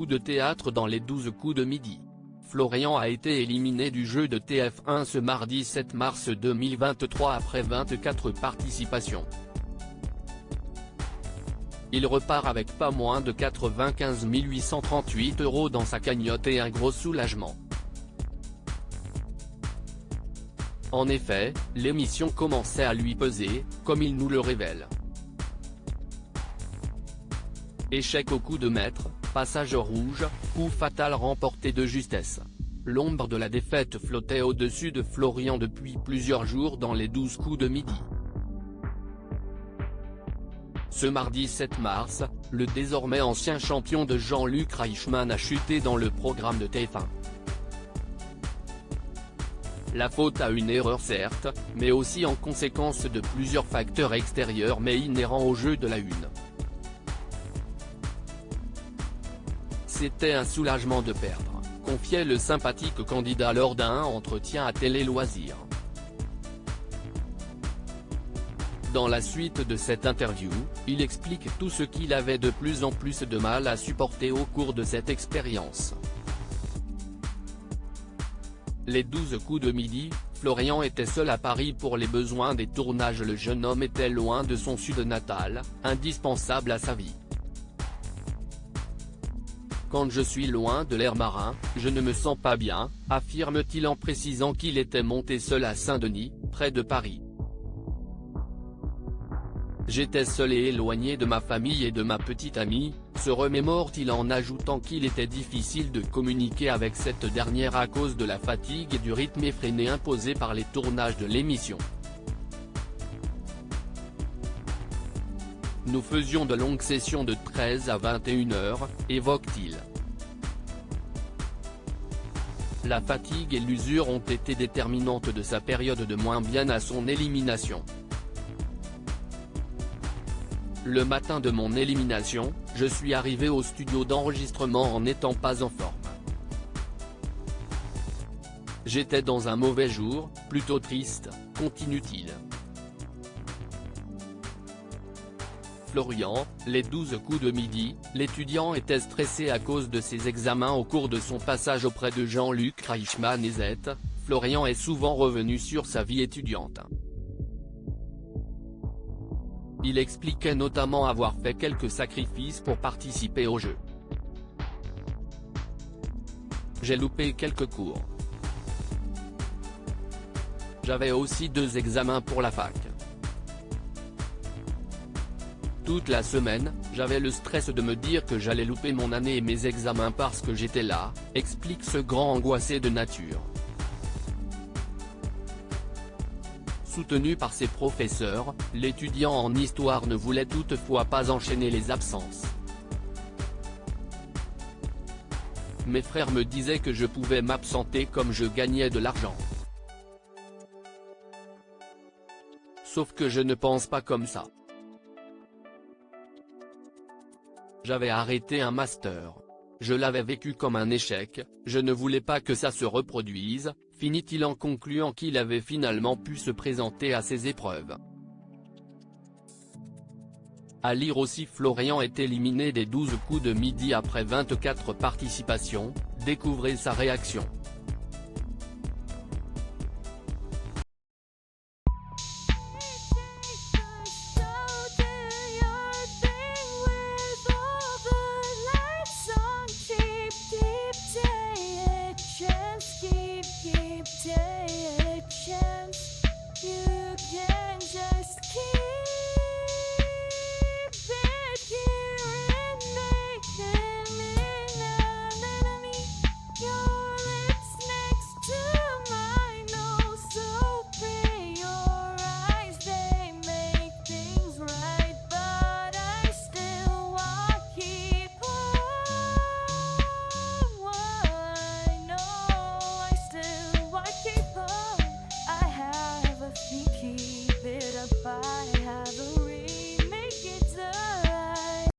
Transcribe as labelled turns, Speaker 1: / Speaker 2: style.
Speaker 1: coup de théâtre dans les 12 coups de midi. Florian a été éliminé du jeu de TF1 ce mardi 7 mars 2023 après 24 participations. Il repart avec pas moins de 95 838 € dans sa cagnotte et un gros soulagement. En effet, l'émission commençait à lui peser, comme il nous le révèle. Échec au coup de maître, passage rouge, coup fatal remporté de justesse. L'ombre de la défaite flottait au-dessus de Florian depuis plusieurs jours dans les 12 coups de midi. Ce mardi 7 mars, le désormais ancien champion de Jean-Luc Reichmann a chuté dans le programme de TF1. La faute à une erreur certes, mais aussi en conséquence de plusieurs facteurs extérieurs mais inhérents au jeu de la une. C'était un soulagement de perdre, confiait le sympathique candidat lors d'un entretien à Télé Loisirs. Dans la suite de cette interview, il explique tout ce qu'il avait de plus en plus de mal à supporter au cours de cette expérience. Les 12 coups de midi, Florian était seul à Paris pour les besoins des tournages. Le jeune homme était loin de son sud natal, indispensable à sa vie. Quand je suis loin de l'air marin, je ne me sens pas bien, affirme-t-il en précisant qu'il était monté seul à Saint-Denis, près de Paris. J'étais seul et éloigné de ma famille et de ma petite amie, se remémore-t-il en ajoutant qu'il était difficile de communiquer avec cette dernière à cause de la fatigue et du rythme effréné imposé par les tournages de l'émission. Nous faisions de longues sessions de 13 à 21 heures, évoque-t-il. La fatigue et l'usure ont été déterminantes de sa période de moins bien à son élimination. Le matin de mon élimination, je suis arrivé au studio d'enregistrement en n'étant pas en forme. J'étais dans un mauvais jour, plutôt triste, continue-t-il. Florian, les 12 coups de midi, l'étudiant était stressé à cause de ses examens au cours de son passage auprès de Jean-Luc Reichmann et Z. Florian est souvent revenu sur sa vie étudiante. Il expliquait notamment avoir fait quelques sacrifices pour participer au jeu. J'ai loupé quelques cours. J'avais aussi 2 examens pour la fac. Toute la semaine, j'avais le stress de me dire que j'allais louper mon année et mes examens parce que j'étais là, explique ce grand angoissé de nature. Soutenu par ses professeurs, l'étudiant en histoire ne voulait toutefois pas enchaîner les absences. Mes frères me disaient que je pouvais m'absenter comme je gagnais de l'argent. Sauf que je ne pense pas comme ça. J'avais arrêté un master. Je l'avais vécu comme un échec, je ne voulais pas que ça se reproduise, finit-il en concluant qu'il avait finalement pu se présenter à ces épreuves. À lire aussi, Florian est éliminé des 12 coups de midi après 24 participations, découvrez sa réaction.